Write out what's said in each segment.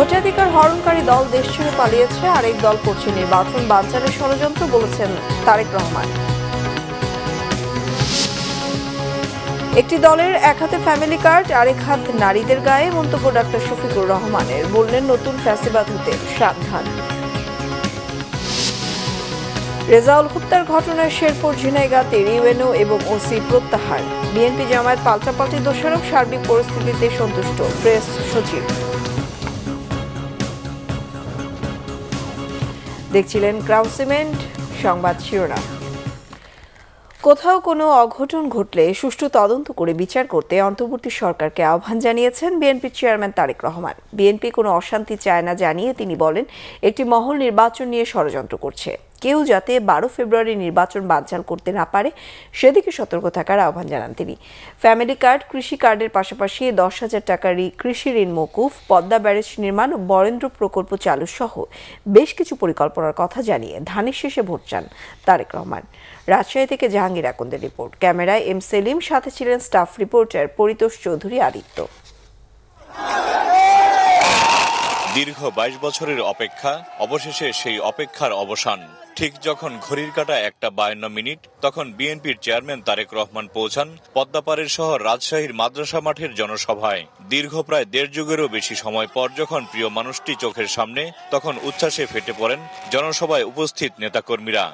ভোটাধিকার হরণকারী দল দেশ ছেড়ে পালিয়েছে, আরেক দল করছে নির্বাচন বানচালের ষড়যন্ত্র, বলেছেন তারেক রহমান। একটি দলের এক হাতে ফ্যামিলি কার্ড, আরেক হাত নারীদের গায়ে, মন্তব্য ডাক্তার শফিকুর রহমানের। বললেন, নতুন ফ্যাসিবাদ হতে সাবধান। রেজাউল হত্যার ঘটনায় শেরপুর ঝিনাইগাতীর ইউএনও এবং ওসি প্রত্যাহার। বিএনপি জামায়াত পাল্টাপাল্টি দোষারোপ, সার্বিক পরিস্থিতিতে সন্তুষ্ট প্রেস সচিব। দেখছিলেন ক্রাউন সিমেন্ট সংবাদ শিরোনাম। কোথাও কোনো অঘটন ঘটলে সুষ্ঠু তদন্ত করে বিচার করতে অন্তর্বর্তী সরকারকে আহ্বান জানিয়েছেন বিএনপির চেয়ারম্যান তারেক রহমান। বিএনপি কোনো অশান্তি চায় না জানিয়ে তিনি বলেন, একটি মহল নির্বাচন নিয়ে ষড়যন্ত্র করছে। কেউ যাতে 12 ফেব্রুয়ারি নির্বাচন বানচাল করতে না পারে সেদিকে সতর্ক থাকার আহ্বান জানান তিনি। ফ্যামিলি কার্ড, কৃষি কার্ডের পাশাপাশি 10,000 টাকার কৃষি ঋণ মওকুফ, পদ্মা ব্যারেজ নির্মাণ ও বরেন্দ্র প্রকল্প চালু সহ বেশ কিছু পরিকল্পনার কথা জানিয়ে ধানের শেষে ভোট চান তারেক রহমান। রাজশাহী থেকে জাহাঙ্গীর আকন্দের রিপোর্ট, ক্যামেরায় এম সেলিম, সাথে ছিলেন স্টাফ রিপোর্টার পরিতোষ চৌধুরী আদিত্য। দীর্ঘ 22 বছরের অপেক্ষা, অবশেষে সেই অপেক্ষার অবসান। ঠিক যখন ঘড়ির কাঁটা 1:52, তখন বিএনপির চেয়ারম্যান তারেক রহমান পৌঁছান পদ্মাপাড়ের শহর রাজশাহীর মাদ্রাসা মাঠের জনসভায়। দীর্ঘ প্রায় 1.5 যুগেরও বেশি সময় পর যখন প্রিয় মানুষটি চোখের সামনে, তখন উচ্ছ্বাসে ফেটে পড়েন জনসভায় উপস্থিত নেতাকর্মীরা।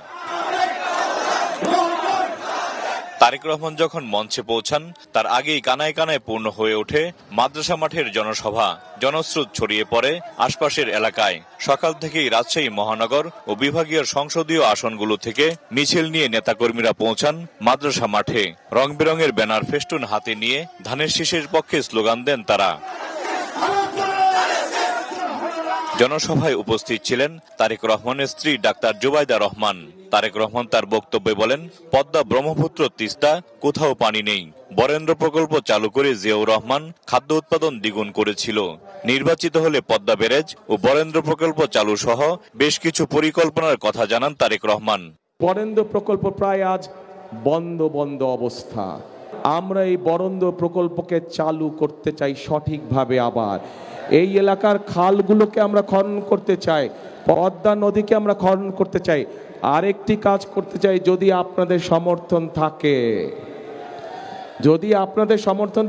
তারেক রহমান যখন মঞ্চে পৌঁছান, তার আগেই কানায় কানায় পূর্ণ হয়ে ওঠে মাদ্রাসা মাঠের জনসভা। জনস্রোত ছড়িয়ে পড়ে আশপাশের এলাকায়। সকাল থেকেই রাজশাহী মহানগর ও বিভাগীয় সংসদীয় আসনগুলো থেকে মিছিল নিয়ে নেতাকর্মীরা পৌঁছান মাদ্রাসা মাঠে। রং বেরঙের ব্যানার ফেস্টুন হাতে নিয়ে ধানের শীষের পক্ষে স্লোগান দেন তারা। জনসভায় উপস্থিত ছিলেন তারেক রহমানের স্ত্রী ডাক্তার জুবাইদা রহমান। তারেক রহমান তার বক্তব্যে বলেন, পদ্মা, ব্রহ্মপুত্র, তিস্তা কোথাও পানি নেই। বরেন্দ্র প্রকল্প চালু করে জিয়াউর রহমান খাদ্য উৎপাদন দ্বিগুণ করেছিল। নির্বাচিত হলে পদ্মা ব্যারেজ ও বরেন্দ্র প্রকল্প চালু সহ বেশ কিছু পরিকল্পনার কথা জানান তারেক রহমান। বরেন্দ্র প্রকল্প প্রায় আজ বন্ধ অবস্থা। আমরা এই বরেন্দ্র প্রকল্পকে চালু করতে চাই সঠিকভাবে। আবার এই এলাকার খালগুলোকে আমরা খনন করতে চাই, পদ্মা নদীকে আমরা খনন করতে চাই। আরেকটি কাজ করতে চাই, যদি আপনাদের সমর্থন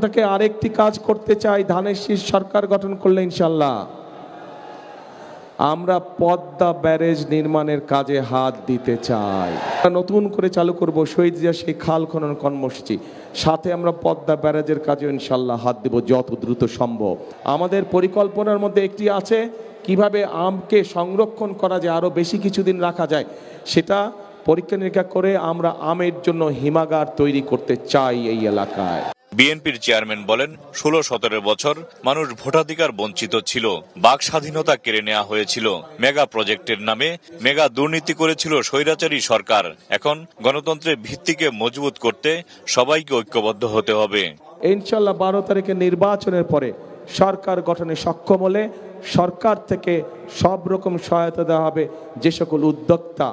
থাকে, আরেকটি কাজ করতে চাই, ধানের শীষ সরকার গঠন করলে ইনশাল্লাহ আমরা পদ্মা ব্যারেজ নির্মাণের কাজে হাত দিতে চাই। নতুন করে চালু করব শহীদ জিয়া সেই খাল খনন কর্মসূচি, সাথে আমরা পদ্মা ব্যারেজের কাজে ইনশাল্লাহ হাত দেব যত দ্রুত সম্ভব। আমাদের পরিকল্পনার মধ্যে একটি আছে, কিভাবে আমকে সংরক্ষণ করা যায়, আরো বেশি কিছুদিন রাখা যায়, সেটা পরীক্ষা নিরীক্ষা করে আমরা আমের জন্য হিমাগার তৈরি করতে চাই এই এলাকায়। বিএনপির চেয়ারম্যান বলেন, 16-17 বছর মানুষ ভোটাধিকার বঞ্চিত ছিল। বাক স্বাধীনতা কেড়ে নেওয়া হয়েছিল। মেগা প্রজেক্টের নামে মেগা দুর্নীতি করেছিল স্বৈরাচারী সরকার। এখন গণতন্ত্রের ভিত্তিকে মজবুত করতে সবাইকে ঐক্যবদ্ধ হতে হবে। ইনশাল্লাহ 12 তারিখে নির্বাচনের পরে সরকার গঠনে সক্ষম হলে সরকার থেকে সব রকম সহায়তা দেওয়া হবে। যে সকল উদ্যোক্তা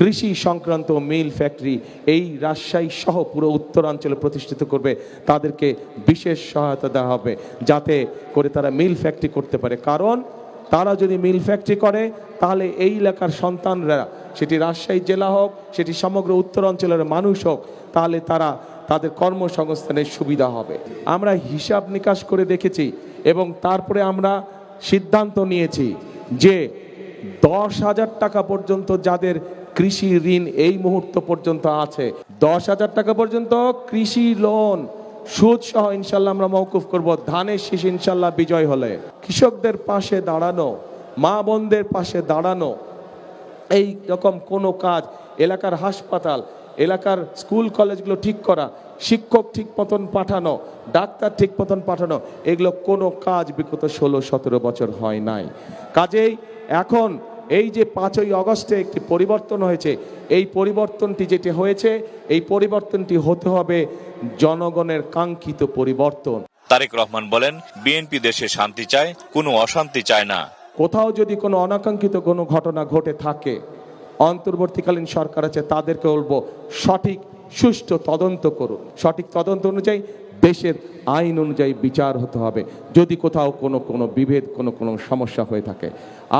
কৃষি সংক্রান্ত মিল ফ্যাক্টরি এই রাজশাহী সহ পুরো উত্তরাঞ্চলে প্রতিষ্ঠিত করবে, তাদেরকে বিশেষ সহায়তা দেওয়া হবে যাতে করে তারা মিল ফ্যাক্টরি করতে পারে। কারণ তারা যদি মিল ফ্যাক্টরি করে, তাহলে এই এলাকার সন্তানরা, সেটি রাজশাহী জেলা হোক, সেটি সমগ্র উত্তরাঞ্চলের মানুষ হোক, তাহলে তাদের কর্মসংস্থানের সুবিধা হবে। আমরা হিসাব নিকাশ করে দেখেছি এবং তারপরে আমরা সিদ্ধান্ত নিয়েছি যে 10,000 টাকা পর্যন্ত যাদের কৃষি ঋণ এই মুহূর্ত পর্যন্ত আছে, 10,000 টাকা পর্যন্ত কৃষি লোন সুদ সহ ইনশাল্লাহ আমরা মওকুফ করব। ধানের শীষ ইনশাল্লাহ বিজয় হলে কৃষকদের পাশে দাঁড়ানো, মা বোনদের পাশে দাঁড়ানো, এই রকম কোনো কাজ, এলাকার হাসপাতাল, এলাকার স্কুল কলেজগুলো ঠিক করা, শিক্ষক ঠিক মতন পাঠানো, ডাক্তার ঠিক মতন পাঠানো, এগুলো কোনো কাজ বিগত 16-17 বছর হয় নাই। কাজেই এখন এই যে 5ই আগস্টে একটি পরিবর্তন হয়েছে, এই পরিবর্তনটি যেটি হয়েছে, এই পরিবর্তনটি হতে হবে জনগণের কাঙ্ক্ষিত পরিবর্তন। তারেক রহমান বলেন, বিএনপি দেশে শান্তি চায়, কোনো অশান্তি চায় না। কোথাও যদি কোনো অনাকাঙ্ক্ষিত কোনো ঘটনা ঘটে থাকে, অন্তর্বর্তীকালীন সরকার আছে, তাদেরকে বলবো সঠিক সুষ্ঠু তদন্ত করুন। সঠিক তদন্ত অনুযায়ী দেশের আইন অনুযায়ী বিচার হতে হবে যদি কোথাও কোনো বিভেদ কোনো সমস্যা হয়ে থাকে।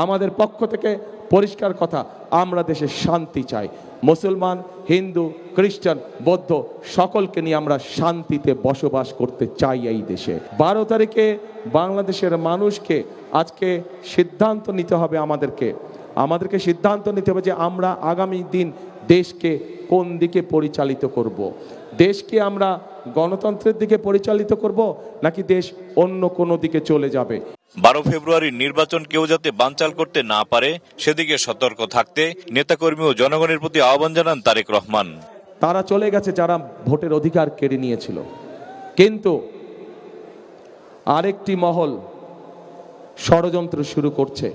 আমাদের পক্ষ থেকে পরিষ্কার কথা, আমরা দেশে শান্তি চাই। মুসলমান, হিন্দু, খ্রিস্টান, বৌদ্ধ সকলকে নিয়ে আমরা শান্তিতে বসবাস করতে চাই এই দেশে। 12 তারিখে বাংলাদেশের মানুষকে আজকে সিদ্ধান্ত নিতে হবে, আমাদেরকে সিদ্ধান্ত নিতে হবে যে আমরা আগামী দিন দেশকে কোন দিকে পরিচালিত করব। দেশকে আমরা গণতন্ত্রের দিকে পরিচালিত করব নাকি দেশ অন্য কোনো দিকে চলে যাবে। 12 ফেব্রুয়ারির নির্বাচন কেউ যাতে বানচাল করতে না পারে সেদিকে সতর্ক থাকতে নেতাকর্মী ও জনগণের প্রতি আহ্বান জানান তারেক রহমান। তারা চলে গেছে যারা ভোটের অধিকার কেড়ে নিয়েছিল, কিন্তু আরেকটি মহল ষড়যন্ত্র শুরু করছে,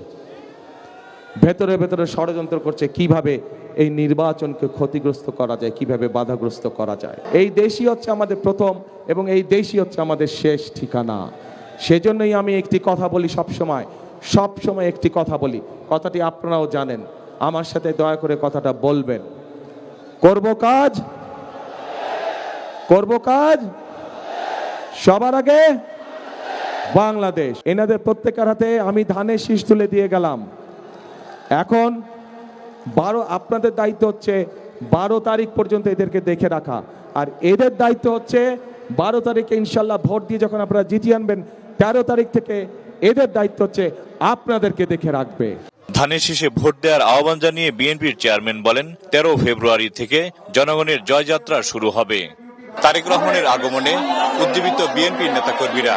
ভেতরে ভেতরে ষড়যন্ত্র করছে কিভাবে এই নির্বাচনকে ক্ষতিগ্রস্ত করা যায়, কিভাবে বাধাগ্রস্ত করা যায়। এই দেশই হচ্ছে আমাদের প্রথম এবং এই দেশই হচ্ছে আমাদের শেষ ঠিকানা। সেজন্যই আমি একটি কথা বলি, সবসময় একটি কথা বলি, কথাটি আপনারাও জানেন, আমার সাথে দয়া করে কথাটা বলবেন। করব কাজ সবার আগে বাংলাদেশ। এনাদের প্রত্যেকের হাতে আমি ধানের শীষ তুলে দিয়ে গেলাম। এখন আপনাদের দায়িত্ব হচ্ছে 12 তারিখ পর্যন্ত এদেরকে দেখে রাখা, আর এদের দায়িত্ব হচ্ছে 12 তারিখে ইনশাল্লাহ ভোট দিয়ে যখন আপনারা জিতিয়ে আনবেন, 13 তারিখ থেকে এদের দায়িত্ব হচ্ছে আপনাদেরকে দেখে রাখবে। ধানের শীষে ভোট দেওয়ার আহ্বান জানিয়ে বিএনপির চেয়ারম্যান বলেন 13 ফেব্রুয়ারি থেকে জনগণের জয়যাত্রা শুরু হবে। তারেক রহমানের আগমনে উজ্জীবিত বিএনপির নেতাকর্মীরা।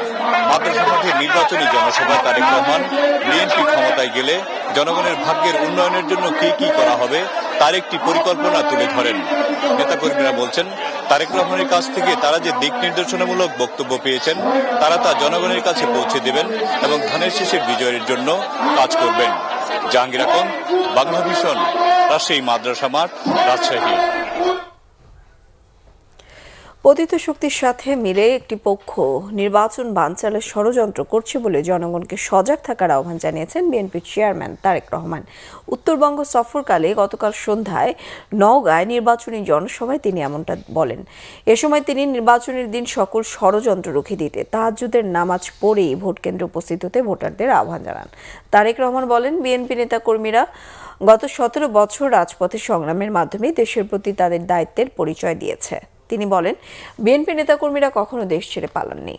মাদ্রাসা মাঠে নির্বাচনী জনসভায় তারেক রহমান বিএনপি ক্ষমতায় গেলে জনগণের ভাগ্যের উন্নয়নের জন্য কি করা হবে তার একটি পরিকল্পনা তুলে ধরেন। নেতাকর্মীরা বলছেন তারেক রহমানের কাছ থেকে তারা যে দিক নির্দেশনামূলক বক্তব্য পেয়েছেন তারা তা জনগণের কাছে পৌঁছে দেবেন এবং ধানের শীষের বিজয়ের জন্য কাজ করবেন। জাহাঙ্গীর আকন, বাংলা ভিশন, রাজশাহী মাদ্রাসা মাঠ, রাজশাহী। পতিত শক্তির সাথে মিলে একটি পক্ষ নির্বাচন বানচালের ষড়যন্ত্র করছে বলে জনগণকে সজাগ থাকার আহ্বান জানিয়েছেন বিএনপির চেয়ারম্যান তারেক রহমান। উত্তরবঙ্গ সফরকালে গতকাল সন্ধ্যায় নওগাঁয় নির্বাচনী জনসভায় তিনি এমনটা বলেন। এ সময় তিনি নির্বাচনের দিন সকল ষড়যন্ত্র রুখে দিতে তাহাজ্জুদের নামাজ পড়েই ভোটকেন্দ্রে উপস্থিত হতে ভোটারদের আহ্বান জানান। তারেক রহমান বলেন, বিএনপি নেতাকর্মীরা গত 17 বছর রাজপথে সংগ্রামের মাধ্যমে দেশের প্রতি তাদের দায়িত্বের পরিচয় দিয়েছে। তিনি বলেন, বিএনপি নেতাকর্মীরা কখনো দেশ ছেড়ে পালাননি।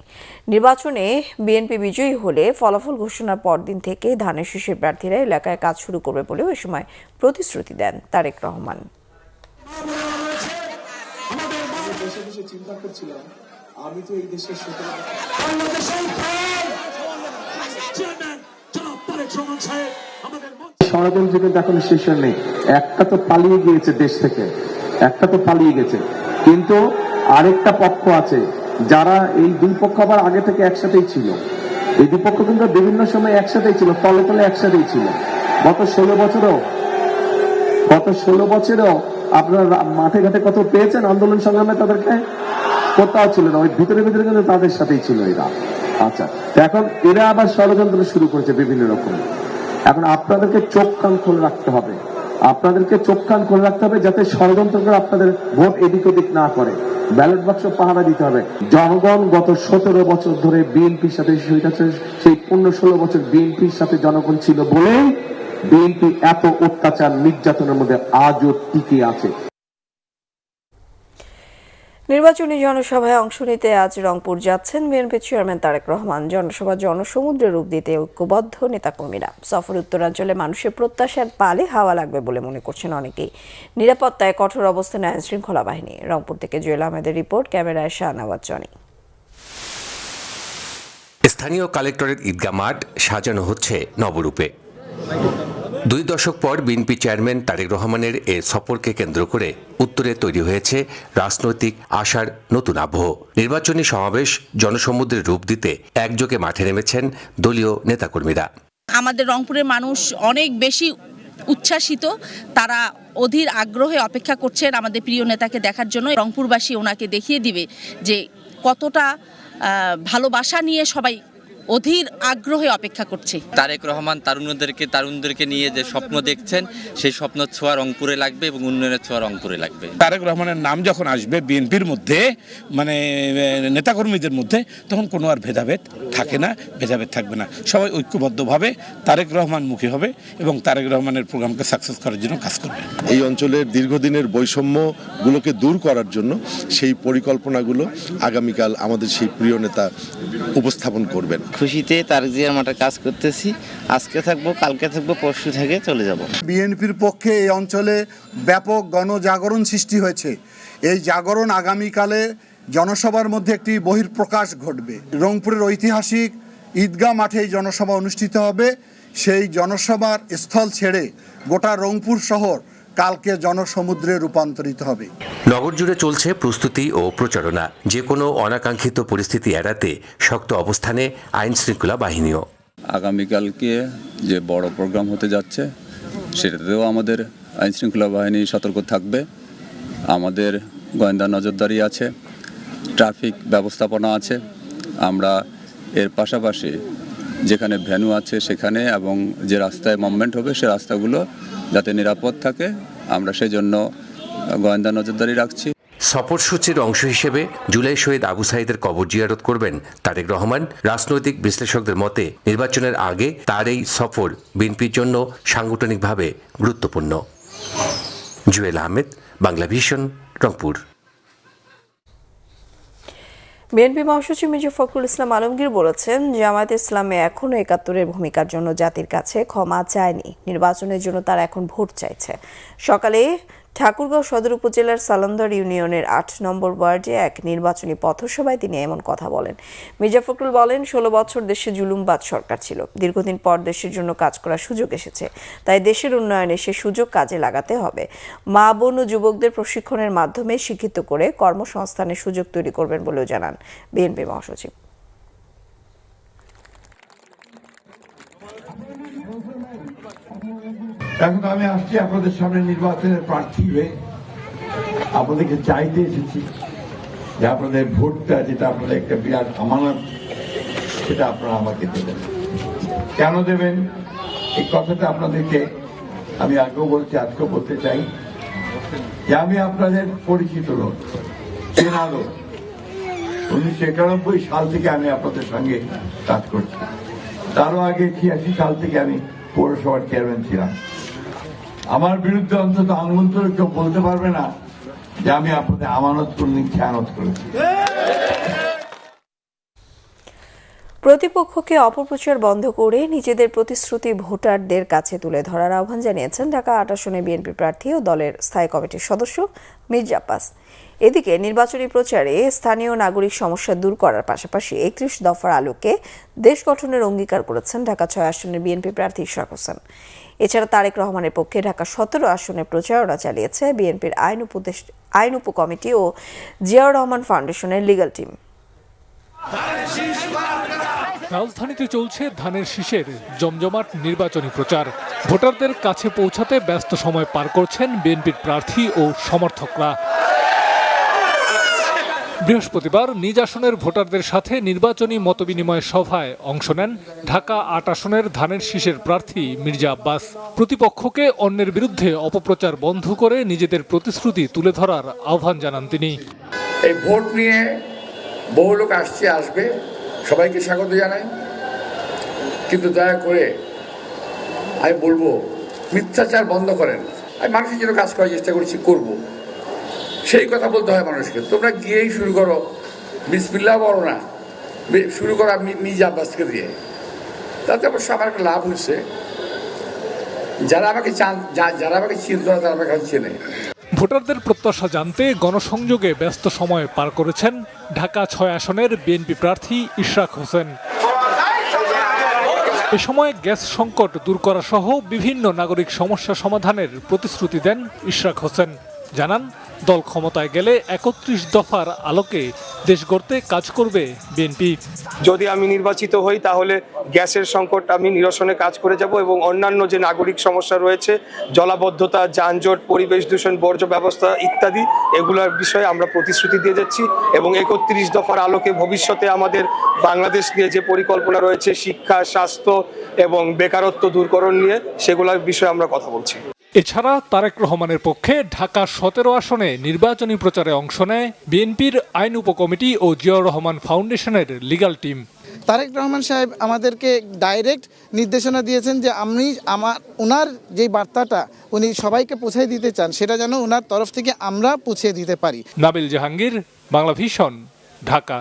নির্বাচনে বিএনপি বিজয়ী হলে ফলাফল ঘোষণার পরদিন থেকে ধানের শীষের প্রার্থীরা এলাকায় কাজ শুরু করবে বলেও এ সময় প্রতিশ্রুতি দেন তারেক রহমান। আমি তো এই দেশের ষড়যন্ত্র কিন্তু এখন শেষ নেই। একটা তো পালিয়ে গিয়েছে দেশ থেকে, কিন্তু আরেকটা পক্ষ আছে যারা এই দুই পক্ষ আবার আগে থেকে একসাথেই ছিল। এই দুই পক্ষ কিন্তু বিভিন্ন সময় একসাথেই ছিল, তলে তলে একসাথেই ছিল। গত 16 বছরেও আপনারা মাঠে ঘাটে কত পেয়েছেন আন্দোলন সংগ্রামে, তাদেরকে কোথাও ছিল না, ওই ভিতরে ভিতরে কিন্তু তাদের সাথেই ছিল এরা। আচ্ছা, এখন এরা আবার ষড়যন্ত্র শুরু করেছে বিভিন্ন রকম। এখন আপনাদেরকে চোখ কান খুলে রাখতে হবে, যাতে ষড়যন্ত্র করে আপনাদের ভোট এদিক ওদিক না করে। ব্যালট বাক্স পাহারা দিতে হবে। জনগণ গত 17 বছর ধরে বিএনপির সাথে, সেই 15-16 বছর বিএনপির সাথে জনগণ ছিল বলে বিএনপি এত অত্যাচার নির্যাতনের মধ্যে আজও টিকে আছে। নির্বাচনী জনসভায় অংশ নিতে আজ রংপুর যাচ্ছেন বিএনপি চেয়ারম্যান তারেক রহমান। জনসভা জনসমুদ্রে রূপ দিতে ঐক্যবদ্ধ নেতাকর্মীরা। সফর উত্তরাঞ্চলে মানুষের প্রত্যাশার পালে হাওয়া লাগবে বলে মনে করছেন অনেকেই। নিরাপত্তায় কঠোর অবস্থানে আইন শৃঙ্খলা বাহিনী। রংপুর থেকে জুয়েল আহমেদের রিপোর্ট, ক্যামেরায় শাহনওয়াজ জনি। স্থানীয় কালেক্টরেট ঈদগাহ মাঠ সাজানো হচ্ছে নবরূপে। 2 দশক পর বিএনপি চেয়ারম্যান তারেক রহমানের এ সফরকে কেন্দ্র করে উত্তরে তৈরি হয়েছে রাজনৈতিক আশার নতুন আবহ। নির্বাচনী সমাবেশ জনসমুদ্রের রূপ দিতে একযোগে মাঠে নেমেছেন দলীয় নেতাকর্মীরা। আমাদের রংপুরের মানুষ অনেক বেশি উচ্ছ্বাসিত, তারা অধীর আগ্রহে অপেক্ষা করছেন আমাদের প্রিয় নেতাকে দেখার জন্য। রংপুরবাসী ওনাকে দেখিয়ে দিবে যে কতটা ভালোবাসা নিয়ে সবাই অধীর আগ্রহে অপেক্ষা করছে। তারেক রহমান তারুণদেরকে নিয়ে যে স্বপ্ন দেখছেন, সেই স্বপ্ন ছোঁয়া রংপুরে লাগবে এবং উন্নয়নের ছোঁয়া রংপুরে লাগবে। তারেক রহমানের নাম যখন আসবে বিএনপির মধ্যে, মানে নেতাকর্মীদের মধ্যে, তখন কোনো আর ভেদাভেদ থাকে না, ভেদাভেদ থাকবে না। সবাই ঐক্যবদ্ধভাবে তারেক রহমান মুখী হবে এবং তারেক রহমানের প্রোগ্রামকে সাকসেস করার জন্য কাজ করবে। এই অঞ্চলের দীর্ঘদিনের বৈষম্যগুলোকে দূর করার জন্য সেই পরিকল্পনাগুলো আগামীকাল আমাদের সেই প্রিয় নেতা উপস্থাপন করবেন। খুশিতে তারেক জিয়ার মাঠে কাজ করতেছি। আজকে থাকবো, কালকে থাকবো, পরশু থেকে চলে যাব। বিএনপির পক্ষে এই অঞ্চলে ব্যাপক গণজাগরণ সৃষ্টি হয়েছে। এই জাগরণ আগামীকালে জনসভার মধ্যে একটি বহিঃপ্রকাশ ঘটবে। রংপুরের ঐতিহাসিক ঈদগাহ মাঠে এই জনসভা অনুষ্ঠিত হবে। সেই জনসভার স্থল ছেড়ে গোটা রংপুর শহর কালকে জনসমুদ্রে রূপান্তরিত হবে। নগর জুড়ে চলছে প্রস্তুতি ও প্রচারণা। যে কোনো অনাকাঙ্ক্ষিত পরিস্থিতি এড়াতে শক্ত অবস্থানে আইন শৃঙ্খলা বাহিনীও। আগামীকালকে যে বড় প্রোগ্রাম হতে যাচ্ছে, সেটাতেও আমাদের আইন শৃঙ্খলা বাহিনী সতর্ক থাকবে। আমাদের গোয়েন্দা নজরদারি আছে, ট্রাফিক ব্যবস্থাপনা আছে। আমরা এর পাশাপাশি যেখানে ভেন্যু আছে সেখানে এবং যে রাস্তায় মুভমেন্ট হবে সে রাস্তাগুলো যাতে নিরাপদ থাকে, আমরা সেই জন্য গোয়েন্দা নজরদারি রাখছি। সফরসূচির অংশ হিসেবে জুলাই শহীদ আবু সাঈদের কবর জিয়ারত করবেন তারেক রহমান। রাজনৈতিক বিশ্লেষকদের মতে নির্বাচনের আগে তার এই সফর বিএনপির জন্য সাংগঠনিকভাবে গুরুত্বপূর্ণ। জুয়েল আহমেদ, বাংলা ভিশন, রংপুর। বিএনপি মহাসচিব মির্জা ফখরুল ইসলাম আলমগীর বলেছেন, জামায়াত ইসলামে এখনও ৭১-এর ভূমিকার জন্য জাতির কাছে ক্ষমা চায়নি। নির্বাচনের জন্য তারা এখন ভোট চাইছে। সকালে ঠাকুরগাঁও সদর উপজেলার সালান্দর ইউনিয়নের ৮ নম্বর ওয়ার্ডে এক নির্বাচনী পথসভায় তিনি এমন কথা বলেন। মির্জা ফখরুল বলেন, ১৬ বছর দেশে জুলুমবাদ সরকার ছিল। দীর্ঘদিন পর দেশের জন্য কাজ করার সুযোগ এসেছে, তাই দেশের উন্নয়নে সে সুযোগ কাজে লাগাতে হবে। মা, বোন ও যুবকদের প্রশিক্ষণের মাধ্যমে শিক্ষিত করে কর্মসংস্থানের সুযোগ তৈরি করবেন বলেও জানান বিএনপি মহাসচিব। এখন আমি আসছি আপনাদের সামনে নির্বাচনের প্রার্থী হয়ে, আপনাদেরকে চাইতে এসেছি যে আপনাদের ভোটটা, যেটা আপনাদের একটা বিরাট আমানত, সেটা আপনারা আমাকে দেবেন। কেন দেবেন এই কথাটা আপনাদেরকে আমি আগেও বলছি, আজকেও বলতে চাই যে আমি আপনাদের পরিচিত লোক, চেনা লোক। 1991 সাল থেকে আমি আপনাদের সঙ্গে কাজ করছি। তারও আগে 86 সাল থেকে আমি পৌরসভার চেয়ারম্যান ছিলাম। আমার বিরুদ্ধে অন্তত আঙুল তুলে কেউ বলতে পারবে না যে আমি আপনাদের আমানত করিনি, খেয়ানত করেছি। প্রতিপক্ষকে অপপ্রচার বন্ধ করে নিজেদের প্রতিশ্রুতি ভোটারদের কাছে তুলে ধরার আহ্বান জানিয়েছেন ঢাকা ৮ আসনে বিএনপি প্রার্থী ও দলের স্থায়ী কমিটির সদস্য মির্জা আব্বাস। এদিকে নির্বাচনী প্রচারে স্থানীয় নাগরিক সমস্যা দূর করার পাশাপাশি ৩১ দফার আলোকে দেশ গঠনের অঙ্গীকার করেছেন ঢাকা ৬ আসনের বিএনপি প্রার্থী ইশরাক হোসেন। এছাড়া তারেক রহমানের পক্ষে ঢাকা ১৭ আসনে প্রচারণা চালিয়েছে বিএনপির আইন উপকমিটি ও জিয়াউর রহমান ফাউন্ডেশনের লিগ্যাল টিম। রাজধানীতে চলছে ধানের শীষের জমজমাট নির্বাচনী প্রচার। ভোটারদের কাছে পৌঁছাতে ব্যস্ত সময় পার করছেন বিএনপির প্রার্থী ও সমর্থকরা। বৃহস্পতিবার নিজ আসনের ভোটারদের সাথে নির্বাচনী মতবিনিময় সভায় অংশ নেন ঢাকা ৮ আসনের ধানের শীষের প্রার্থী মির্জা আব্বাস। প্রতিপক্ষকে অন্যের বিরুদ্ধে অপপ্রচার বন্ধ করে নিজেদের প্রতিশ্রুতি তুলে ধরার আহ্বান জানান তিনি। এই ভোট নিয়ে বহু লোক আসবে, সবাইকে স্বাগত জানাই, কিন্তু দয়া করে আমি বলবো মিথ্যাচার বন্ধ করেন। আমি মানুষের জন্য কাজ করার চেষ্টা করছি, করব, সেই কথা বলতে হয় মানুষকে। তোমরা গিয়েই শুরু করো, বিসমিল্লাহ বলো না, শুরু করো মির্জা আব্বাসকে দিয়ে। তাতে অবশ্য আমার একটা লাভ হচ্ছে, যারা আমাকে চিনত না তারা আমাকে চেনে। ভোটারদের প্রত্যাশা জানতে গণসংযোগে ব্যস্ত সময় পার করেছেন ঢাকা ৬ আসনের বিএনপি প্রার্থী ইশরাক হোসেন। এ সময় গ্যাস সংকট দূর করা সহ বিভিন্ন নাগরিক সমস্যা সমাধানের প্রতিশ্রুতি দেন ইশরাক হোসেন। জানান, দল ক্ষমতায় গেলে ৩১ দফার আলোকে দেশ গড়তে কাজ করবে বিএনপি। যদি আমি নির্বাচিত হই তাহলে গ্যাসের সংকট আমি নিরসনে কাজ করে যাব এবং অন্যান্য যে নাগরিক সমস্যা রয়েছে, জলাবদ্ধতা, যানজট, পরিবেশ দূষণ, বর্জ্য ব্যবস্থা ইত্যাদি, এগুলোর বিষয়ে আমরা প্রতিশ্রুতি দিয়ে যাচ্ছি এবং ৩১ দফার আলোকে ভবিষ্যতে আমাদের বাংলাদেশ নিয়ে যে পরিকল্পনা রয়েছে, শিক্ষা, স্বাস্থ্য এবং বেকারত্ব দূরকরণ নিয়ে, সেগুলোর বিষয়ে আমরা কথা বলছি। এছাড়া তারেক রহমানের পক্ষে ঢাকা ১৭ আসনে নির্বাচনী প্রচারে অংশ নেয় বিএনপির আইন উপকমিটি ও জিয়াউর রহমান ফাউন্ডেশনের লিগ্যাল টিম। তারেক রহমান সাহেব আমাদেরকে ডাইরেক্ট নির্দেশনা দিয়েছেন যে ওনার যেই বার্তাটা উনি সবাইকে পৌঁছে দিতে চান, সেটা যেন ওনার তরফ থেকে আমরা পৌঁছে দিতে পারি। নাবিল জাহাঙ্গীর, বাংলা ভিশন, ঢাকা।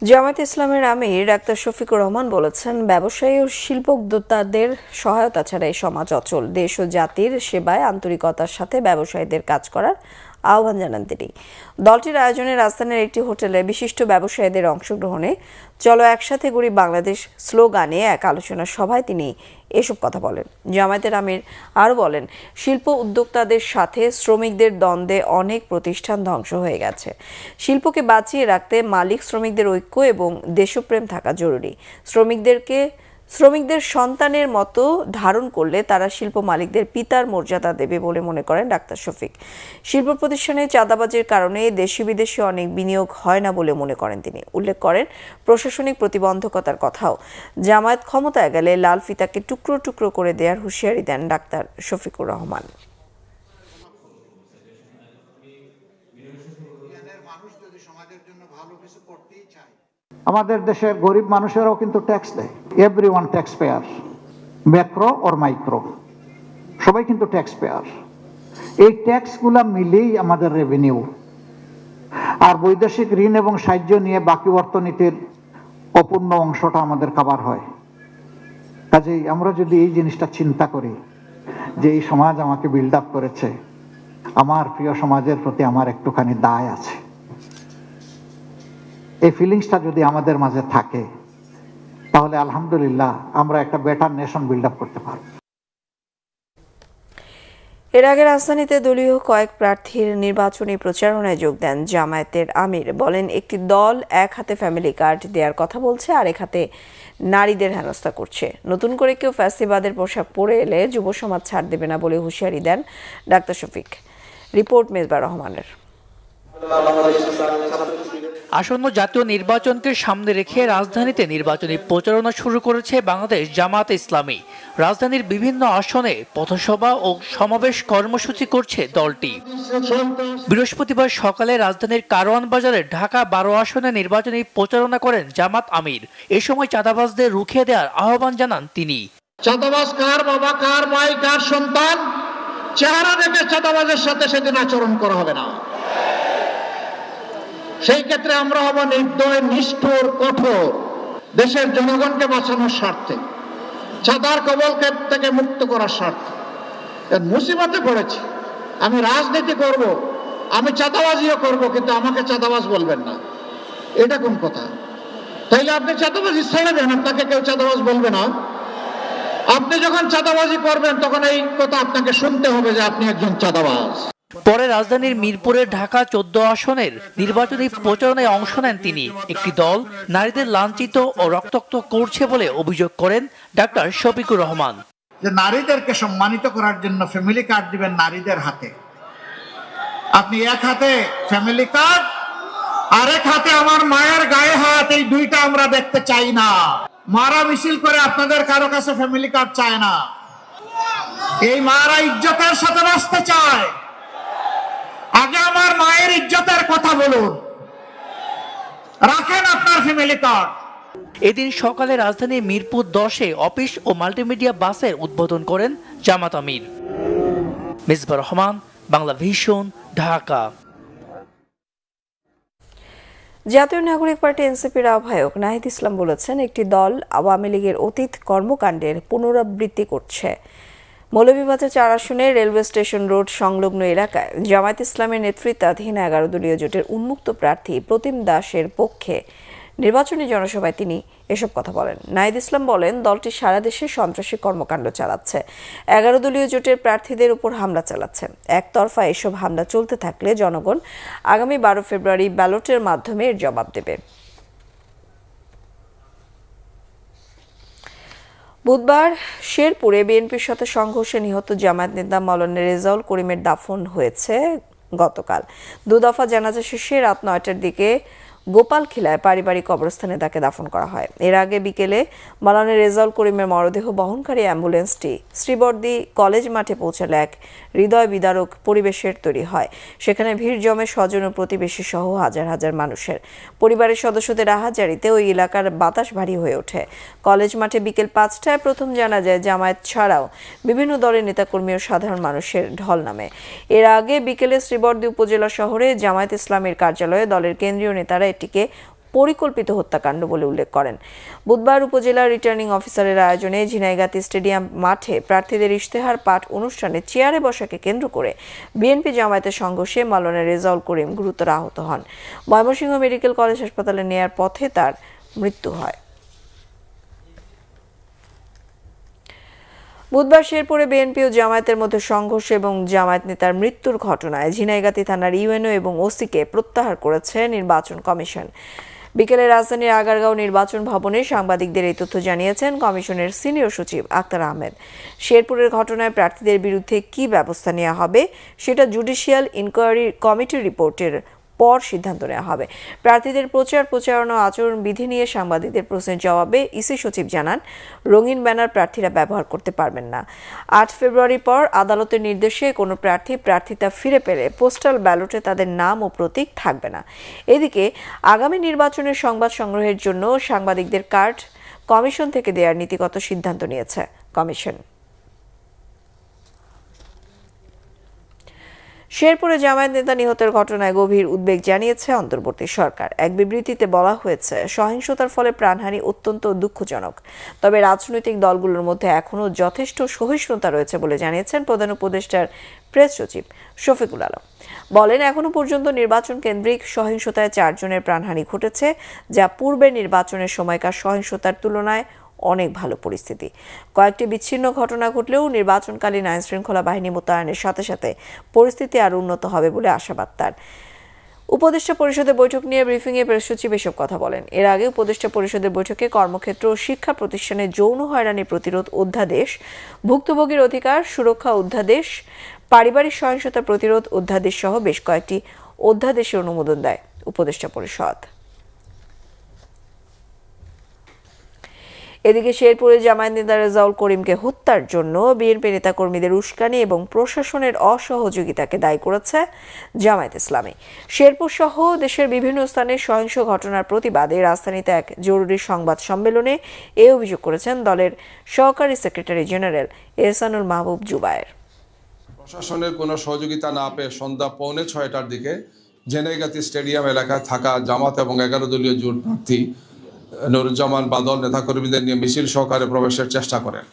জামায়াত ইসলামের আমির ডাক্তার শফিকুর রহমান বলেছেন, ব্যবসায়ী ও শিল্প উদ্যোক্তাদের সহায়তা ছাড়া এই সমাজ অচল। দেশ ও জাতির সেবায় আন্তরিকতার সাথে ব্যবসায়ীদের কাজ করার আহ্বান জানান তিনি। দলটির আয়োজনে রাজধানীর একটি হোটেলে বিশিষ্ট ব্যবসায়ীদের অংশগ্রহণে চলো একসাথে গড়ি বাংলাদেশ স্লোগানে এক আলোচনা সভায় তিনি এসব কথা বলেন। জামায়াতের আমির আরও বলেন, শিল্প উদ্যোক্তাদের সাথে শ্রমিকদের দ্বন্দ্বে অনেক প্রতিষ্ঠান ধ্বংস হয়ে গেছে। শিল্পকে বাঁচিয়ে রাখতে মালিক শ্রমিকদের ঐক্য এবং দেশপ্রেম থাকা জরুরি। শ্রমিকদের সন্তানের মতো ধারণ করলে তারা শিল্প মালিকদের পিতার মর্যাদা দেবে বলে মনে করেন ডাক্তার শফিক। শিল্প প্রতিষ্ঠানে চাঁদাবাজির কারণে দেশি বিদেশি অনেক বিনিয়োগ হয় না বলে মনে করেন তিনি। উল্লেখ করেন, প্রশাসনিক প্রতিবন্ধকতার কথাও। জামায়াত ক্ষমতায় গেলে লাল ফিতাকে টুকরো টুকরো করে দেওয়ার হুঁশিয়ারি দেন ডাক্তার শফিকুর রহমান। আমাদের দেশের গরিব মানুষেরাও কিন্তু ট্যাক্স দেয়। Everyone tax payer, macro or micro, সবাই কিন্তু ট্যাক্স পেয়ার। এই ট্যাক্সগুলা মিলেই আমাদের রেভিনিউ। আর বৈদেশিক ঋণ এবং সাহায্য নিয়ে বাকি অর্থনীতির অপূর্ণ অংশটা আমাদের কাভার হয়। কাজেই আমরা যদি এই জিনিসটা চিন্তা করি যে এই সমাজ আমাকে বিল্ড আপ করেছে, আমার প্রিয় সমাজের প্রতি আমার একটুখানি দায় আছে, এই ফিলিংসটা যদি আমাদের মাঝে থাকে, তাহলে আলহামদুলিল্লাহ আমরা একটা বেটার নেশন বিল্ড আপ করতে পারব। এর আগে রাজধানীতে দলীয় কয়েক প্রার্থীর নির্বাচনী প্রচারণায় যোগ দেন জামায়াতের আমির। বলেন, একটি দল এক হাতে ফ্যামিলি কার্ড দেওয়ার কথা বলছে, আরেক হাতে নারীদের হেনস্থা করছে। নতুন করে কেউ ফ্যাসিবাদের পোশাক পরে এলে যুব সমাজ ছাড় দেবে না বলে হুঁশিয়ারি দেন ডাক্তার শফিক। রিপোর্ট মেজবার রহমানের। আসন্ন জাতীয় নির্বাচনকে সামনে রেখে রাজধানীতে নির্বাচনী প্রচারণা শুরু করেছে বাংলাদেশ জামায়াত ইসলামী। রাজধানীর বিভিন্ন আসনে পথসভা ও সমাবেশ কর্মসূচি করছে দলটি। বৃহস্পতিবার সকালে রাজধানীর কারওয়ান বাজারে ঢাকা 12 আসনে নির্বাচনী প্রচারণা করেন জামাত আমির। এ সময় চাঁদাবাজদের রুখে দেওয়ার আহ্বান জানান তিনি। চাঁদাবাজ কার বাবা, কার ভাই, কার সন্তান, চেহারা দেখে চাঁদাবাজের সাথে সেদিন আচরণ করা হবে না। সেই ক্ষেত্রে আমরা হব নির্দয়, নিষ্ঠুর, কঠোর, দেশের জনগণকে বাঁচানোর স্বার্থে, চাঁদার কবল থেকে মুক্ত করার স্বার্থে। মুসিবতে পড়েছি, আমি রাজনীতি করব, আমি চাঁদাবাজিও করব, কিন্তু আমাকে চাঁদাবাজ বলবেন না, এটা কোন কথা? তাইলে আপনি চাঁদাবাজি ছেড়ে দেন, আপনাকে কেউ চাঁদাবাজ বলবে না। আপনি যখন চাঁদাবাজি করবেন তখন এই কথা আপনাকে শুনতে হবে যে আপনি একজন চাঁদাবাজ। পরে রাজধানীর মিরপুরের ঢাকা 14 আসনের নির্বাচনী প্রচারণায় অংশ নেন তিনি। একটি দল নারীদের লাঞ্ছিত ও রক্তাক্ত করছে বলে অভিযোগ করেন ডাক্তার শফিকুর রহমান। যে নারীদেরকে সম্মানিত করার জন্য ফ্যামিলি কার্ড দিবেন নারীদের হাতে। আপনি এক হাতে ফ্যামিলি কার্ড, আরেক হাতে আমার মায়ের গায়ে হাত, এই দুইটা আমরা দেখতে চাই না। মারা মিছিল করে আপনাদের কারো কাছে ফ্যামিলি কার্ড চায় না। এই মারা ইজ্জতের সাথে বাঁচতে চায়। আগে আমার মায়ের ইজ্জতের কথা বলুন, রাখেন আপনার ফ্যামিলি কার্ড। এদিন সকালে রাজধানীর মিরপুর 10-এ অফিস ও মাল্টিমিডিয়া বাসের উদ্বোধন করেন জামাত আমির। মেজবার রহমান, বাংলা ভিশন, ঢাকা। জাতীয় নাগরিক পার্টি এনসিপির আহ্বায়ক নাহিদ ইসলাম বলেছেন, একটি দল আওয়ামী লীগের অতীত কর্মকাণ্ডের পুনরাবৃত্তি করছে। মৌলভীবাজার 4 আসনে রেলওয়ে স্টেশন রোড সংলগ্ন এলাকায় জামায়াত ইসলামের নেতৃত্বাধীন 11 দলীয় জোটের উন্মুক্ত প্রার্থী প্রতিম দাসের পক্ষে নির্বাচনী জনসভায় তিনি এসব কথা বলেন। নাহিদ ইসলাম বলেন, দলটি সারা দেশে সন্ত্রাসী কর্মকাণ্ড চালাচ্ছে, 11 দলীয় জোটের প্রার্থীদের উপর হামলা চালাচ্ছে। একতরফা এসব হামলা চলতে থাকলে জনগণ আগামী 12 ফেব্রুয়ারি ব্যালটের মাধ্যমে এর জবাব দেবে। বুধবার শেরপুরে বিএনপির সাথে সংঘর্ষে নিহত জামায়াত নেতা মাওলানা রেজাউল করিমের দাফন হয়েছে গতকাল। 2 দফা জানাজা শেষে রাত 9টার দিকে গোপালখিলায় পারিবারিক কবরস্থানে তাকে দাফন করা হয়। এর আগে বিকেলে মাওলানা রেজাউল করিমের মরদেহ বহনকারী অ্যাম্বুলেন্সটি শ্রীবর্দী কলেজ মাঠে পৌঁছালে এক হৃদয় বিদারক পরিবেশের তৈরি হয়। সেখানে ভিড় জমে স্বজন ও প্রতিবেশী সহ হাজার হাজার মানুষের। পরিবারের সদস্যদের আহাজারিতে ওই এলাকার বাতাস ভারী হয়ে ওঠে। কলেজ মাঠে বিকেল 5টায় প্রথম জানাজায় জামায়াত ছাড়াও বিভিন্ন দলের নেতাকর্মী ও সাধারণ মানুষের ঢল নামে। এর আগে বিকেলে শ্রীবর্দী উপজেলা শহরে জামায়াত ইসলামের কার্যালয়ে দলের কেন্দ্রীয় নেতারা এটিকে পরিকল্পিত হত্যাকাণ্ড বলে উল্লেখ করেন। বুধবার উপজেলা রিটার্নিং অফিসারের আয়োজনে ঝিনাইগাতি স্টেডিয়াম মাঠে প্রার্থীদের ইশতেহার পাঠ অনুষ্ঠানে চেয়ারে বসাকে কেন্দ্র করে বিএনপি জামায়াতের সংঘর্ষে মাওলানা রেজাউল করিম গুরুতর আহত হন। ময়মনসিংহ মেডিকেল কলেজ হাসপাতালে নেয়ার পথে তার মৃত্যু হয়। বুধবার শেরপুরে বিএনপি ও জামায়াতের মধ্যে সংঘর্ষ এবং জামায়াত নেতার মৃত্যুর ঘটনায় ঝিনাইগাতি থানার ইউএনও এবং ওসিকে প্রত্যাহার করেছে নির্বাচন কমিশন। বিকেলে রাজধানীর আগারগাঁও নির্বাচন ভবনে সাংবাদিকদের এই তথ্য জানিয়েছেন কমিশনের সিনিয়র সচিব আক্তার আহমেদ। শেরপুরের ঘটনায় প্রার্থীদের বিরুদ্ধে কী ব্যবস্থা নেওয়া হবে সেটা জুডিশিয়াল ইনকোয়ারি কমিটির রিপোর্টের পর সিদ্ধান্ত নেওয়া হবে। প্রার্থীদের প্রচারণা ও আচরণ বিধি নিয়ে সাংবাদিকদের প্রশ্নের জবাবে ইসি সচিব জানান, রঙিন ব্যানার প্রার্থীরা ব্যবহার করতে পারবেন না। 8 ফেব্রুয়ারির পর আদালতের নির্দেশে কোনো প্রার্থিতা ফিরে পেলে পোস্টাল ব্যালটে তাদের নাম ও প্রতীক থাকবে না। এদিকে আগামী নির্বাচনের সংবাদ সংগ্রহের জন্য সাংবাদিকদের কার্ড কমিশন থেকে দেওয়ার নীতিগত সিদ্ধান্ত নিয়েছে কমিশন। শেরপুরে জামায়াত নেতা নিহতের ঘটনায় গভীর উদ্বেগ জানিয়েছে অন্তর্বর্তী সরকার। এক বিবৃতিতে বলা হয়েছে, সহিংসতার ফলে প্রাণহানি অত্যন্ত দুঃখজনক, তবে রাজনৈতিক দলগুলোর মধ্যে এখনও যথেষ্ট সহিষ্ণুতা রয়েছে বলে জানিয়েছেন প্রধান উপদেষ্টার প্রেস সচিব শফিকুল আলম। বলেন, এখনো পর্যন্ত নির্বাচন কেন্দ্রিক সহিংসতায় 4 জনের প্রাণহানি ঘটেছে, যা পূর্বের নির্বাচনের সময়কার সহিংসতার তুলনায় অনেক ভালো পরিস্থিতি। কয়েকটি বিচ্ছিন্ন ঘটনা ঘটলেও নির্বাচনকালীন আইন শৃঙ্খলা বাহিনী মোতায়েনের সাথে সাথে পরিস্থিতি আরও উন্নত হবে বলে আশাবাদ তার। উপদেষ্টা পরিষদের বৈঠক নিয়ে ব্রিফিংয়ে প্রেস সচিব এসব কথা বলেন। এর আগে উপদেষ্টা পরিষদের বৈঠকে কর্মক্ষেত্র ও শিক্ষা প্রতিষ্ঠানে যৌন হয়রানি প্রতিরোধ অধ্যাদেশ, ভুক্তভোগীর অধিকার সুরক্ষা অধ্যাদেশ, পারিবারিক সহিংসতা প্রতিরোধ অধ্যাদেশ সহ বেশ কয়েকটি অধ্যাদেশের অনুমোদন দেয় উপদেষ্টা পরিষদ। এদিকে শেরপুরে জামায়াত নেতা রেজাউল করিমকে হত্যার জন্য বিএনপি নেতাকর্মীদের উস্কানি এবং প্রশাসনের অসহযোগিতাকে দায়ী করেছে জামায়াত ইসলামী। শেরপুর সহ দেশের বিভিন্ন স্থানে সহিংস ঘটনার প্রতিবাদে রাজধানীতে এক জরুরি সংবাদ সম্মেলনে এ অভিযোগ করেছেন দলের সহকারী সেক্রেটারি জেনারেল এহসানুল মাহবুব জুবায়ের। প্রশাসনের কোনো সহযোগিতা না পেয়ে সন্ধ্যা 5:45টার দিকে ঝিনাইগাতি স্টেডিয়াম এলাকায় থাকা জামাত এবং 11 দলীয় জোট প্রার্থী নুরুজ্জামান বাদল নেতাকর্মীদের নিয়ে মিছিল সহকারে প্রবেশের চেষ্টা করেন।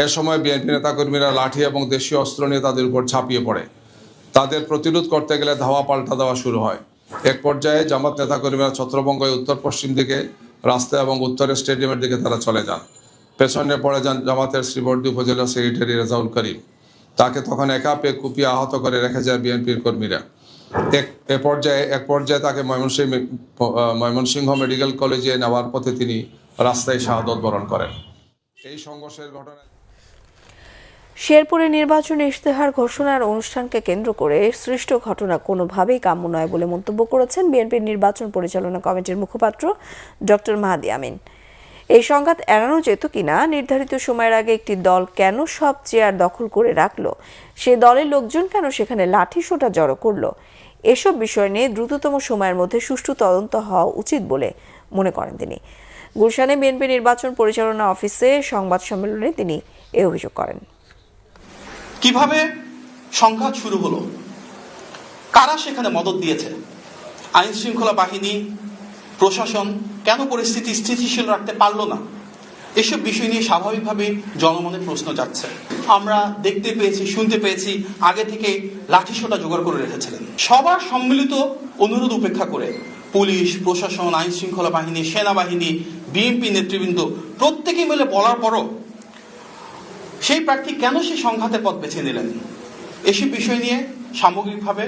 এ সময় বিএনপি নেতাকর্মীরা লাঠি এবং দেশীয় অস্ত্র নিয়ে তাদের উপর ঝাঁপিয়ে পড়ে। তাদের প্রতিরোধ করতে গেলে ধাওয়া পাল্টা দেওয়া শুরু হয়। এক পর্যায়ে জামাত নেতাকর্মীরা ছত্রভঙ্গ হয়ে উত্তর পশ্চিম দিকে রাস্তা এবং উত্তরের স্টেডিয়ামের দিকে তারা চলে যান। পেছনে পড়ে যান জামাতের শ্রীবর্দী উপজেলা সেক্রেটারি রেজাউল করিম। তাকে তখন একা পেয়ে কুপিয়ে আহত করে রেখে যায় বিএনপির কর্মীরা। এক পর্যায়ে তাকে ময়মনসিংহ মেডিকেল কলেজে নেওয়ার পথে তিনি রাস্তায় শাহাদত বরণ করেন। এই সংঘর্ষের ঘটনায় শেরপুরে নির্বাচনী ইশতেহার ঘোষণার অনুষ্ঠানকে কেন্দ্র করে সৃষ্ট ঘটনা কোনোভাবেই কাম্য নয় বলে মন্তব্য করেছেন বিএনপির নির্বাচন পরিচালনা কমিটির মুখপাত্র ডক্টর মাহাদি আমিন। এই সংঘাত এড়ানো যেত কিনা, নির্ধারিত সময়ের আগে একটি দল কেন সব চেয়ার দখল করে রাখলো, সে দলের লোকজন কেন সেখানে লাঠি সোঁটা জড়ো করলো, এসব বিষয় নিয়ে দ্রুততম সময়ের মধ্যে সুষ্ঠু তদন্ত হওয়া উচিত বলে মনে করেন তিনি। গুলশানে বিএনপি নির্বাচন পরিচালনা অফিসে সংবাদ সম্মেলনে তিনি এই অভিযোগ করেন। কিভাবে সংঘাত শুরু হলো, কারা সেখানে মদত দিয়েছে, আইন শৃঙ্খলা বাহিনী, প্রশাসন কেন পরিস্থিতি স্থিতিশীল রাখতে পারলো না, এসব বিষয় নিয়ে স্বাভাবিকভাবে জনমনে প্রশ্ন যাচ্ছে। আমরা দেখতে পেয়েছি, শুনতে পেয়েছি আগে থেকে লাঠিসোঁটা জোগাড় করে রেখেছিলেন। সবার সম্মিলিত অনুরোধ উপেক্ষা করে পুলিশ, প্রশাসন, আইন শৃঙ্খলা বাহিনী, সেনাবাহিনী, বিএনপি নেতৃবৃন্দ প্রত্যেকে মিলে বলার পরও সেই প্রার্থী কেন সেই সংঘাতের পথ বেছে নিলেন, এসব বিষয় নিয়ে সামগ্রিকভাবে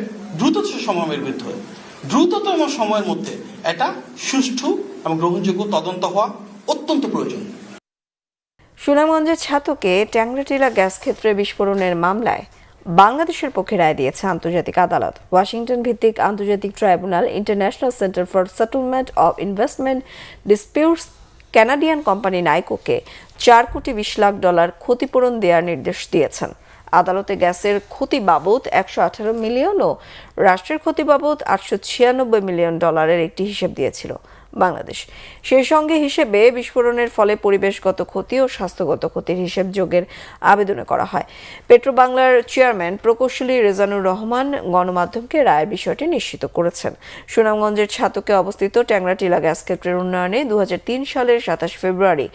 দ্রুততম সময়ের মধ্যে এটা সুষ্ঠু এবং গ্রহণযোগ্য তদন্ত হওয়া অত্যন্ত প্রয়োজন। সুনামগঞ্জের ছাতকে ট্যাংরাটিলা গ্যাস ক্ষেত্রে বিস্ফোরণের মামলায় বাংলাদেশের পক্ষে রায় দিয়েছে আন্তর্জাতিক আদালত। ওয়াশিংটন ভিত্তিক আন্তর্জাতিক tribunal International Centre for Settlement of Investment Disputes Canadian company নাইকোকে $4.20 কোটি ক্ষতিপূরণ দেওয়ার নির্দেশ দিয়েছেন। আদালতে গ্যাসের ক্ষতি বাবদ 118 মিলিয়ন ও রাষ্ট্রের ক্ষতি বাবদ $896 মিলিয়ন একটি হিসেব দিয়েছিল বাংলাদেশ। সেই সঙ্গে হিসেবে বিস্ফোরণের ফলে পরিবেশগত ক্ষতি ও স্বাস্থ্যগত ক্ষতির হিসেব যোগের আবেদন করা হয়। পেট্রোবাংলার চেয়ারম্যান প্রকৌশলী রেজানুর রহমান গণমাধ্যমকে রায়ের বিষয়টি নিশ্চিত করেছেন। সুনামগঞ্জের ছাতকে অবস্থিত ট্যাংরাটিলা গ্যাস ক্ষেত্রের উন্নয়নে 2003 সালের 27 ফেব্রুয়ারি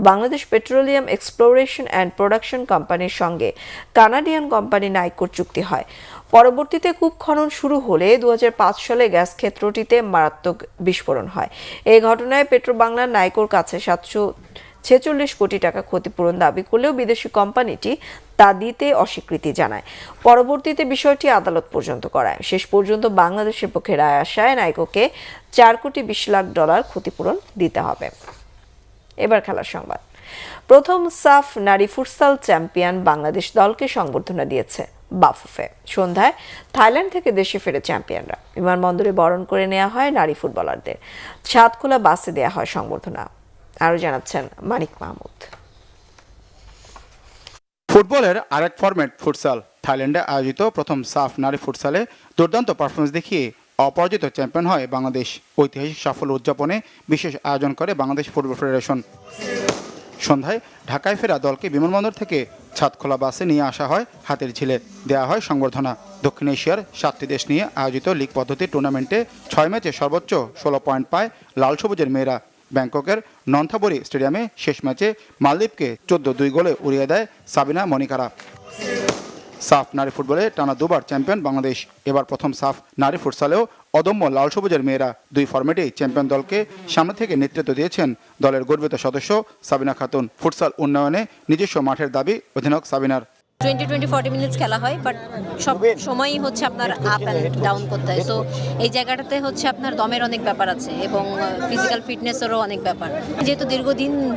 Bangladesh Petroleum Exploration and Production কোম্পানির সঙ্গে কানাডিয়ান কোম্পানি নাইকোর চুক্তি হয়। পরবর্তীতে কূপ খনন শুরু হলে 2005 সালে গ্যাস ক্ষেত্রটিতে মারাত্মক বিস্ফোরণ হয়। এই ঘটনায় পেট্রোবাংলার নাইকোর কাছে 746 কোটি টাকা ক্ষতিপূরণ দাবি করলেও বিদেশি কোম্পানিটি তা দিতে অস্বীকৃতি জানায়। পরবর্তীতে বিষয়টি আদালত পর্যন্ত করায়। শেষ পর্যন্ত বাংলাদেশের পক্ষে রায় আসায় নাইকোকে $4.20 কোটি ক্ষতিপূরণ দিতে হবে। এবার খেলার সংবাদ। প্রথম সাফ নারী ফুটসাল চ্যাম্পিয়ন বাংলাদেশ দলকে সংবর্ধনা দিয়েছে বাফুফে। সন্ধ্যায় থাইল্যান্ড থেকে দেশে ফেরে চ্যাম্পিয়নরা। বিমানবন্দরে বরণ করে নেওয়া হয় নারী ফুটবলারদের। ছাদখোলা বাসে দেওয়া হয় সংবর্ধনা। আরো জানাচ্ছেন মানিক মাহমুদ। ফুটবলের আরেক ফরম্যাট ফুটসাল। থাইল্যান্ডে আয়োজিত প্রথম সাফ নারী ফুটসালে দুর্দান্ত পারফরমেন্স দেখিয়ে অপরাজিত চ্যাম্পিয়ন হয় বাংলাদেশ। ঐতিহাসিক সাফল্য উদযাপনে বিশেষ আয়োজন করে বাংলাদেশ ফুটবল ফেডারেশন। সন্ধ্যায় ঢাকায় ফেরা দলকে বিমানবন্দর থেকে ছাদখোলা বাসে নিয়ে আসা হয় হাতের ঝিলে, দেওয়া হয় সংবর্ধনা। দক্ষিণ এশিয়ার 7টি দেশ নিয়ে আয়োজিত লিগ পদ্ধতির টুর্নামেন্টে 6 ম্যাচে সর্বোচ্চ 16 পয়েন্ট পায় লাল সবুজের মেয়েরা। ব্যাংককের নন্থাবরি স্টেডিয়ামে শেষ ম্যাচে মালদ্বীপকে 14-2 গোলে উড়িয়ে দেয় সাবিনা মনিকারা। সাফ নারী ফুটবলে টানা দুবার চ্যাম্পিয়ন বাংলাদেশ। এবার প্রথম সাফ নারী ফুটসালেও অদম্য লাল সবুজের মেয়েরা। দুই ফরম্যাটেই চ্যাম্পিয়ন দলকে সামনে থেকে নেতৃত্ব দিয়েছেন দলের গর্বিত সদস্য সাবিনা খাতুন। ফুটসাল উন্নয়নে নিজস্ব মাঠের দাবি অধিনায়ক সাবিনার। 20-40 মিনিটস খেলা হয়, বাট সব সময়ই হচ্ছে আপনার আপ অ্যান্ড ডাউন করতে হয়। সো এই জায়গাটাতে হচ্ছে আপনার দমের অনেক ব্যাপার আছে এবং ফিজিক্যাল ফিটনেসেরও অনেক ব্যাপার। যেহেতু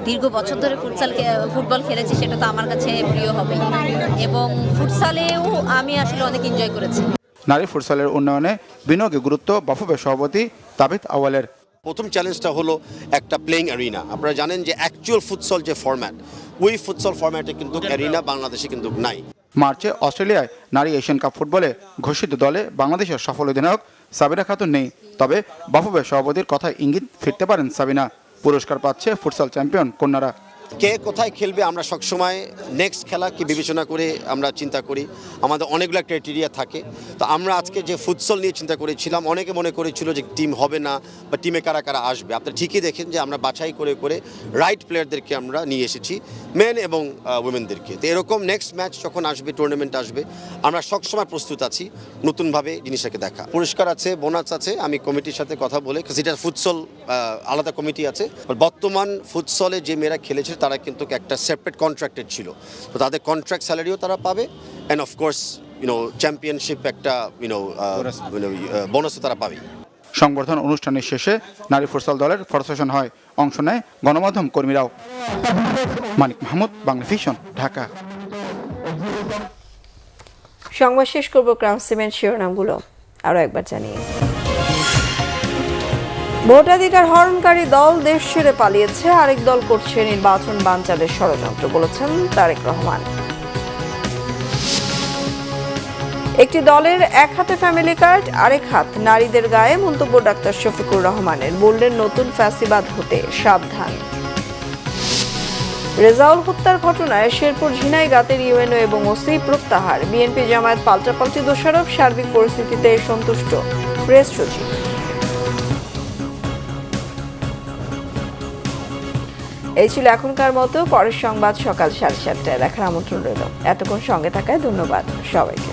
দীর্ঘ বছর ধরে ফুটবল খেলেছি, সেটা তো আমার কাছে প্রিয় হবে এবং ফুটসালেও আমি আসলে অনেক এনজয় করেছি। নারী ফুটসালের উন্নয়নে বিনিয়োগে গুরুত্ব বাফুফে সভাপতি তাবিত আওয়ালের। প্রথম চ্যালেঞ্জটা হলো একটা প্লেইং অ্যারিনা। আপনারা জানেন যে অ্যাকচুয়াল ফুটসল যে ফরম্যাট, ওই ফুটসল ফরম্যাটে কিন্তু অ্যারিনা বাংলাদেশে কিন্তু নাই। মার্চে অস্ট্রেলিয়ায় নারী এশিয়ান কাপ ফুটবলে ঘোষিত দলে বাংলাদেশের সফল অধিনায়ক সাবিনা খাতুন নেই। তবে বাফুফে সভাপতির কথায় ইঙ্গিত ফিরতে পারেন সাবিনা। পুরস্কার পাচ্ছে ফুটসল চ্যাম্পিয়ন কন্যারা। কে কোথায় খেলবে আমরা সবসময় নেক্সট খেলাকে বিবেচনা করে আমরা চিন্তা করি। আমাদের অনেকগুলো ক্রাইটেরিয়া থাকে। তো আমরা আজকে যে ফুটসল নিয়ে চিন্তা করেছিলাম, অনেকে মনে করেছিল যে টিম হবে না বা টিমে কারা কারা আসবে। আপনারা ঠিকই দেখেন যে আমরা বাছাই করে করে রাইট প্লেয়ারদেরকে আমরা নিয়ে এসেছি, মেন এবং উইমেনদেরকে। তো এরকম নেক্সট ম্যাচ যখন আসবে, টুর্নামেন্ট আসবে, আমরা সবসময় প্রস্তুত আছি নতুনভাবে জিনিসটাকে দেখা। পুরস্কার আছে, বোনাস আছে। আমি কমিটির সাথে কথা বলে, সেটা ফুটসল আলাদা কমিটি আছে। বর্তমান ফুটসলে যে মেয়েরা খেলেছে তারা কিন্তু একটা সেপারেট কন্ট্রাক্টেড ছিল, তো তাদের কন্ট্রাক্ট স্যালারিও তারা পাবে, অ্যান্ড অফকোর্স চ্যাম্পিয়নশিপ একটা বোনাসও তারা পাবে। সংবর্ধনা অনুষ্ঠানের শেষে নারী ফুটসল দলের ফটোসেশন হয়। অংশ নেয় গণমাধ্যম কর্মীরাও। মানিক মাহমুদ, বাংলাভিশন, ঢাকা। সংবাদ শেষ করব ক্রাউন সিমেন্ট শিরোনামগুলো আরো একবার জানিয়ে। ভোটাধিকার হরণকারী দল দেশ ছেড়ে পালিয়েছে, আরেক দল করছে নির্বাচন বানচালের ষড়যন্ত্র, বলেছেন তারেক রহমান। একটি দলের এক হাতে ফ্যামিলি কার্ড, আরেক হাত নারীদের গায়ে, মন্তব্য ডাক্তার শফিকুর রহমানের। বললেন নতুন ফ্যাসিবাদ হতে সাবধান। রেজাউল হত্যার ঘটনায় শেরপুর ঝিনাইগাতের ইউএনও এবং ওসি প্রত্যাহার। বিএনপি জামায়াত পাল্টাপাল্টি দোষারোপ, সার্বিক পরিস্থিতিতে সন্তুষ্ট প্রেস সচিব। এই ছিল এখনকার মতো। পরের সংবাদ সকাল 7:30টায় দেখার আমন্ত্রণ রইল। এতক্ষণ সঙ্গে থাকায় ধন্যবাদ সবাইকে।